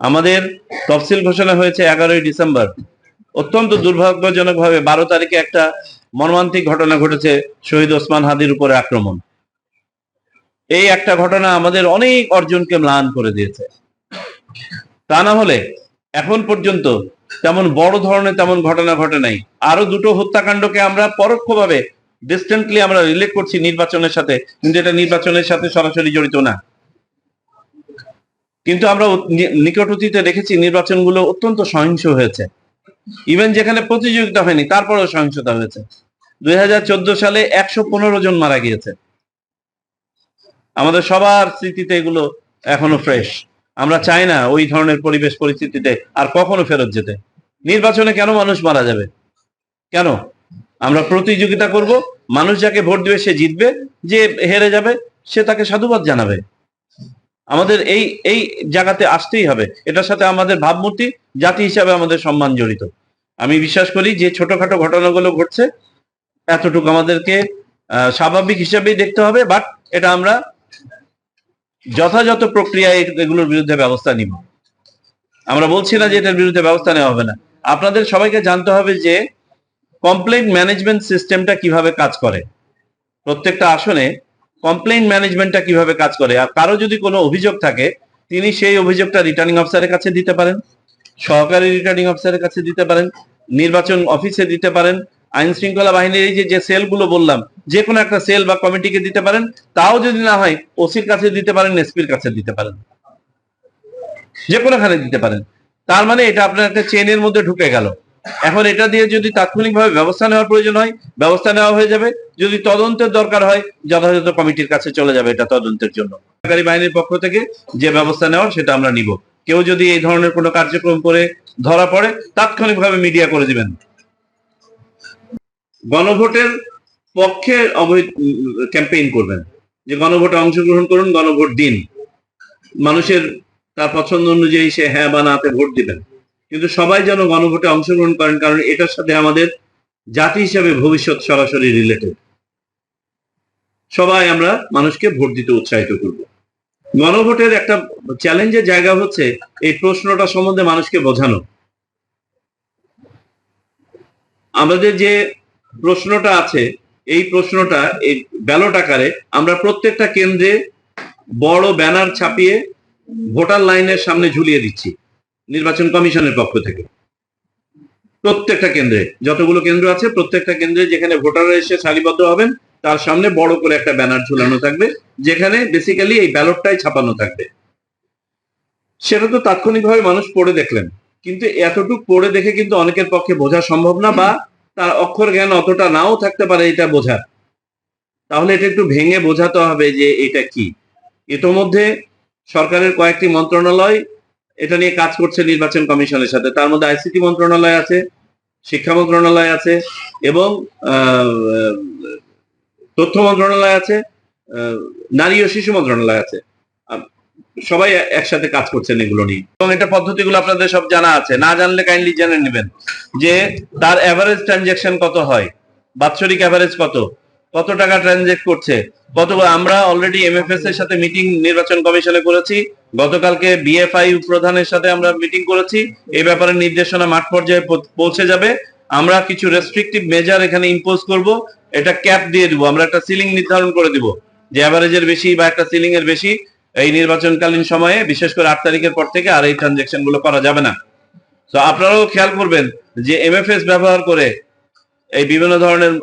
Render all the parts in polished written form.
আমাদের তফসিল ঘোষণা হয়েছে 11ই ডিসেম্বর। অত্যন্ত দুর্ভাগ্যজনকভাবে 12 তারিখে একটা মর্মান্তিক ঘটনা ঘটেছে, শহীদ ওসমান হাদির উপরে আক্রমণ। এই একটা ঘটনা আমাদের অনেক অর্জনকে ম্লান করে দিয়েছে। তা না হলে এখন পর্যন্ত তেমন বড় ধরনের তেমন ঘটনা ঘটে নাই। আরো দুটো হত্যাকাণ্ডকে আমরা পরোক্ষভাবে ডিস্টেন্টলি আমরা রিলেট করছি নির্বাচনের সাথে, কিন্তু এটা নির্বাচনের সাথে সরাসরি জড়িত না। কিন্তু আমরা নিকট অতীতে দেখেছি নির্বাচনগুলো অত্যন্ত সহিংস হয়েছে। ইভেন যেখানে প্রতিযোগিতা হয়নি তারপরেও সহিংসতা হয়েছে। 2014 সালে 115 জন মারা গিয়েছে। আমাদের সবার স্মৃতিতে এগুলো এখনো ফ্রেশ। আমরা চাই না ওই ধরনের পরিবেশ পরিস্থিতিতে আর কখনো ফেরত যেতে। নির্বাচনে কেন মানুষ মারা যাবে? কেন? আমরা প্রতিযোগিতা করব, মানুষ যাকে ভোট দেবে সে জিতবে, যে হেরে যাবে সে তাকে সাধুবাদ জানাবে। আমাদের এই এই জায়গাতে আসতেই হবে। এটার সাথে আমাদের ভাবমূর্তি, জাতি হিসাবে আমাদের সম্মান জড়িত। আমি বিশ্বাস করি যে ছোটখাটো ঘটনাগুলো ঘটছে এতটুকু আমাদেরকে স্বাভাবিক হিসাবেই দেখতে হবে, বাট এটা আমরা যথাযথ প্রক্রিয়ায় এগুলোর বিরুদ্ধে ব্যবস্থা নিব। আমরা বলছি না যে এটার বিরুদ্ধে ব্যবস্থা নেওয়া হবে না। আপনাদের সবাইকে জানতে হবে যে কমপ্লেইন্ট ম্যানেজমেন্ট সিস্টেমটা কিভাবে কাজ করে, প্রত্যেকটা আসনে কমপ্লেইন্ট ম্যানেজমেন্টটা কিভাবে কাজ করে। আর কারো যদি কোনো অভিযোগ থাকে তিনি সেই অভিযোগটা রিটার্নিং অফিসারের কাছে দিতে পারেন, সহকারী রিটার্নিং অফিসারের কাছে দিতে পারেন, নির্বাচন অফিসে দিতে পারেন, আইন শৃঙ্খলা বাহিনীর এই যে সেলগুলো বললাম যে কোনো একটা সেল বা কমিটিকে দিতে পারেন। তাও যদি না হয় ওসির কাছে দিতে পারেন, এসপির কাছে দিতে পারেন, যে কোনোখানে দিতে পারেন। তার মানে এটা আপনার একটা চেনের মধ্যে ঢুকে গেল। এখন এটা দিয়ে যদি তাৎক্ষণিকভাবে ব্যবস্থা নেওয়ার প্রয়োজন হয় ব্যবস্থা নেওয়া হয়ে যাবে, যদি তদন্তের দরকার হয় যথাযথ কমিটির কাছে চলে যাবে এটা তদন্তের জন্য। সরকারি বাহিনীর পক্ষ থেকে যে ব্যবস্থা নেওয়ার সেটা আমরা নিব। কেউ যদি এই ধরনের কোনো কার্যক্রম করে ধরা পড়ে তাৎক্ষণিকভাবে মিডিয়া করে দিবেন। গণভোটের পক্ষে ক্যাম্পেইন করবেন, যে গণভোটে অংশগ্রহণ করুন, গণভোট দিন, মানুষের তার পছন্দ অনুযায়ী সে হ্যাঁ বা নাতে ভোট দিবেন। কিন্তু সবাই যেন গণভোটে অংশগ্রহণ করেন, কারণ এটার সাথে আমাদের জাতি হিসাবে ভবিষ্যৎ সরাসরি রিলেটেড। সবাই আমরা মানুষকে ভোট দিতে উৎসাহিত করব। গণভোটের একটা চ্যালেঞ্জের জায়গা হচ্ছে এই প্রশ্নটা সম্বন্ধে মানুষকে বোঝানো। আমাদের যে প্রশ্নটা আছে এই প্রশ্নটা এই ব্যালট আকারে আমরা প্রত্যেকটা কেন্দ্রে বড় ব্যানার ছাপিয়ে ভোটার লাইনের সামনে ঝুলিয়ে দিচ্ছি নির্বাচন কমিশনের পক্ষ থেকে। প্রত্যেকটা কেন্দ্রে, যতগুলো কেন্দ্র আছে প্রত্যেকটা কেন্দ্রে যেখানে ভোটাররা এসে সারিবদ্ধ হবেন তার সামনে বড় করে একটা ব্যানার ঝুলানো থাকবে, যেখানে বেসিক্যালি এই ব্যালটটাই ছাপানো থাকবে। সেটা তো তাৎক্ষণিকভাবে মানুষ পড়ে দেখলেন, কিন্তু এতটুকু পড়ে দেখে কিন্তু অনেকের পক্ষে বোঝা সম্ভব না, বা তার অক্ষর জ্ঞান অতটা নাও থাকতে পারে এটা বোঝার। তাহলে এটা একটু ভেঙে বোঝাতে হবে যে এটা কি। ইতোমধ্যে সরকারের কয়েকটি মন্ত্রণালয় এটা নিয়ে কাজ করছে নির্বাচন কমিশনের সাথে। তার মধ্যে আইসিটি মন্ত্রণালয় আছে, শিক্ষা মন্ত্রণালয় আছে এবং তথ্য মন্ত্রণালয় আছে, নারী ও শিশু মন্ত্রণালয় আছে। সবাই একসাথে কাজ করছেন এগুলো নিয়ে, এবং এটা পদ্ধতিগুলো আপনাদের সব জানা আছে। না জানলে কাইন্ডলি জেনে নেবেন যে তার এভারেজ ট্রানজাকশন কত হয়, বাৎসরিক এভারেজ কত টাকা ট্রানজেক্ট করছে, কত। আমরা অলরেডি এমএফএস এর সাথে মিটিং নির্বাচন কমিশনে করেছি, গতকালকে বিএফআই প্রধানের সাথে আমরা মিটিং করেছি। এই ব্যাপারে নির্দেশনা মাঠ পর্যায়ে পৌঁছে যাবে। আমরা কিছু রেস্ট্রিকটিভ মেজার এখানে ইম্পোজ করব, এটা ক্যাপ দিয়ে দিব, আমরা একটা সিলিং নির্ধারণ করে দিব যে এভারেজের বেশি বা একটা সিলিং এর বেশি এই নির্বাচনকালীন সময়ে, বিশেষ করে 8 তারিখের পর থেকে আর এই ট্রানজেকশন গুলো করা যাবে না। তো আপনারাও খেয়াল করবেন যে এমএফএস ব্যবহার করে এই বিভিন্ন ধরনের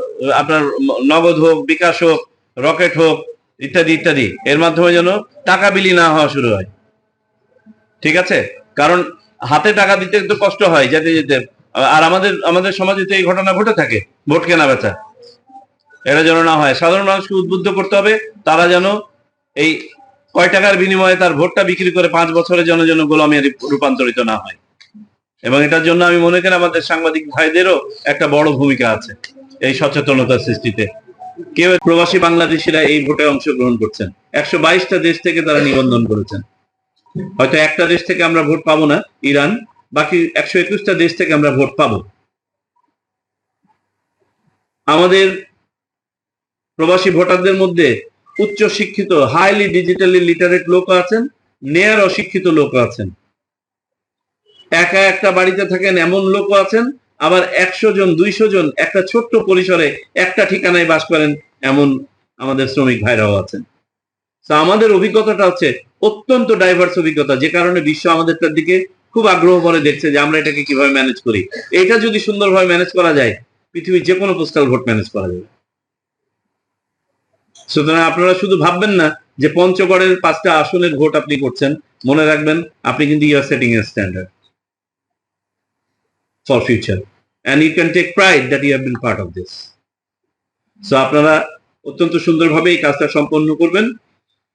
আপনার নগদ হোক, বিকাশ হোক, রকেট হোক, ইত্যাদি ইত্যাদি, এর মাধ্যমে যেন টাকা বিলি না হওয়া শুরু হয়। ঠিক আছে? কারণ হাতে টাকা দিতে একটু কষ্ট হয় যেতে যেতে। আর আমাদের সমাজে তো এই ঘটনা ঘটে থাকে, ভোট কেনা বেচা, এটা যেন না হয়। সাধারণ মানুষকে উদ্বুদ্ধ করতে হবে তারা যেন এই কয় টাকার বিনিময়ে তার ভোটটা বিক্রি করে 5 বছরের যেন গোলামে রূপান্তরিত না হয়। এবং এটার জন্য আমি মনে করি আমাদের সাংবাদিক ভাইদেরও একটা বড় ভূমিকা আছে এই সচেতনতা সৃষ্টিতে। কেউ প্রবাসী বাংলাদেশিরা এই ভোটে অংশগ্রহণ করছেন, 122টা দেশ থেকে তারা নিবন্ধন করেছেন। হয়তো একটা দেশ থেকে আমরা ভোট পাবো না, ইরান, বাকি 121টা দেশ থেকে আমরা ভোট পাবো। আমাদের প্রবাসী ভোটারদের মধ্যে উচ্চ শিক্ষিত, হাইলি ডিজিটালি লিটারেট লোক আছেন, নেয়ার অশিক্ষিত লোক আছেন। একা একটা বাড়িতে থাকেন এমন লোকও আছেন, আবার 100 জন 200 জন একটা ছোট্ট পরিসরে একটা ঠিকানায় বাস করেন এমন আমাদের শ্রমিক ভাইরাও আছেন। তো আমাদের অভিজ্ঞতাটা হচ্ছে অত্যন্ত ডাইভার্স অভিজ্ঞতা, যে কারণে বিশ্ব আমাদেরটার দিকে খুব আগ্রহ ভরে দেখছে যে আমরা এটাকে কিভাবে ম্যানেজ করি। এটা যদি সুন্দরভাবে ম্যানেজ করা যায়, পৃথিবীর যে কোনো পোস্টাল ভোট ম্যানেজ করা যাবে। সুতরাং আপনারা শুধু ভাববেন না যে পঞ্চগড়ের 5টা আসনের ভোট আপনি করছেন, মনে রাখবেন আপনি কিন্তু you are setting a standard for future, and you can take pride that you have been part of this. So আপনারা অত্যন্ত সুন্দরভাবে এই কাজটা সম্পন্ন করবেন।